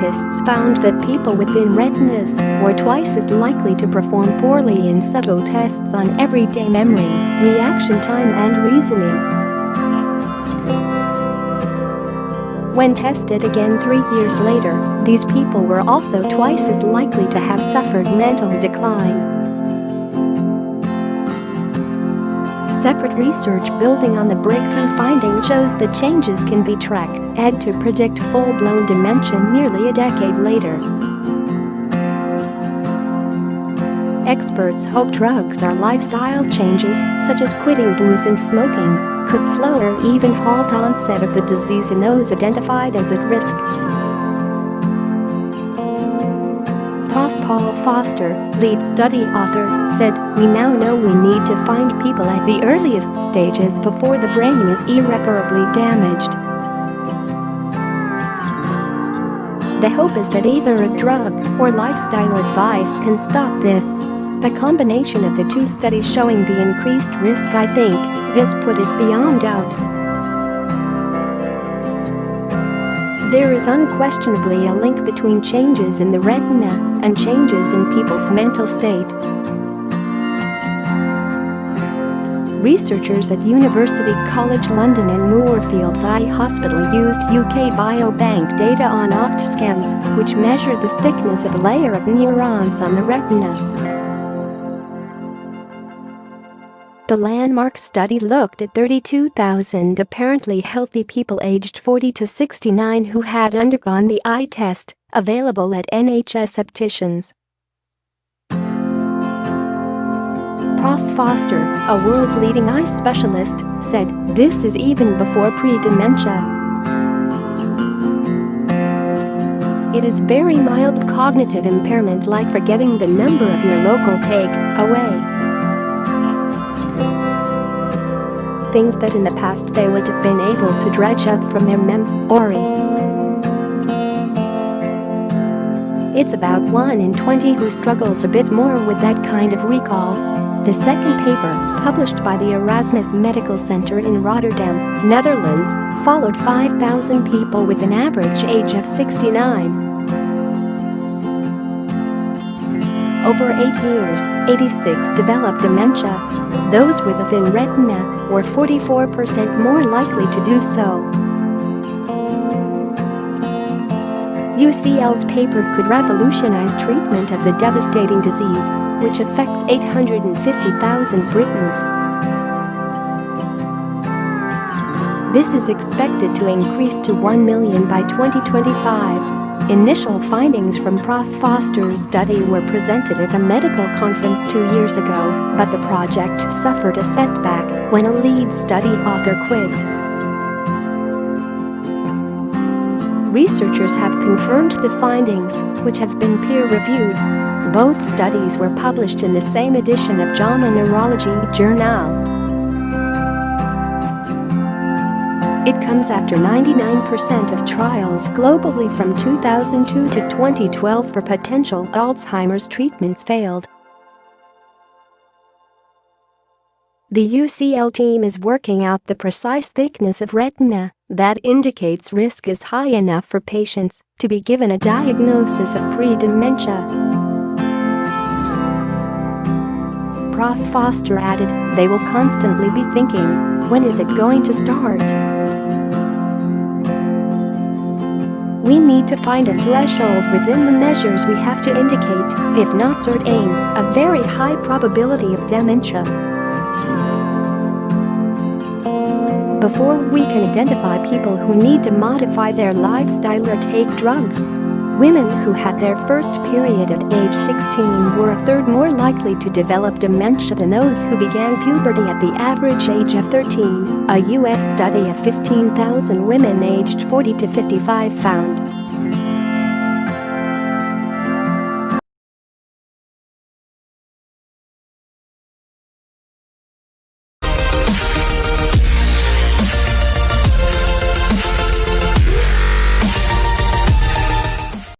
scientists found that people within retinas were twice as likely to perform poorly in subtle tests on everyday memory, reaction time and reasoning. When tested again 3 years later, these people were also twice as likely to have suffered mental decline. Separate research building on the breakthrough findings shows that changes can be tracked and to predict full-blown dementia nearly a decade later. Experts hope drugs or lifestyle changes, such as quitting booze and smoking, could slow or even halt onset of the disease in those identified as at risk. Prof Paul Foster, lead study author, said, "We now know we need to find people at the earliest stages before the brain is irreparably damaged. The hope is that either a drug or lifestyle advice can stop this. The combination of the two studies showing the increased risk, I think, does put it beyond doubt. There is unquestionably a link between changes in the retina and changes in people's mental state." Researchers at University College London and Moorfields Eye Hospital used UK Biobank data on scans, which measure the thickness of a layer of neurons on the retina. The landmark study looked at 32,000 apparently healthy people aged 40 to 69 who had undergone the eye test, available at NHS opticians. Prof Foster, a world-leading eye specialist, said, "This is even before pre-dementia. It is very mild cognitive impairment like forgetting the number of your local take-away. Things that in the past they would have been able to dredge up from their memory. It's about 1 in 20 who struggles a bit more with that kind of recall." The second paper, published by the Erasmus Medical Centre in Rotterdam, Netherlands, followed 5,000 people with an average age of 69. Over 8 years, 86 developed dementia. Those with a thin retina were 44% more likely to do so. UCL's paper could revolutionize treatment of the devastating disease, which affects 850,000 Britons. This is expected to increase to 1 million by 2025. Initial findings from Prof Foster's study were presented at a medical conference 2 years ago, but the project suffered a setback when a lead study author quit. Researchers have confirmed the findings, which have been peer-reviewed. Both studies were published in the same edition of Jama Neurology journal. It comes after 99% of trials globally from 2002 to 2012 for potential Alzheimer's treatments failed. The UCL team is working out the precise thickness of retina that indicates risk is high enough for patients to be given a diagnosis of pre-dementia. Prof Foster added, "They will constantly be thinking, when is it going to start? We need to find a threshold within the measures we have to indicate, if not cert aim, a very high probability of dementia. Before we can identify people who need to modify their lifestyle or take drugs." Women who had their first period at age 16 were a third more likely to develop dementia than those who began puberty at the average age of 13, a U.S. study of 15,000 women aged 40 to 55 found.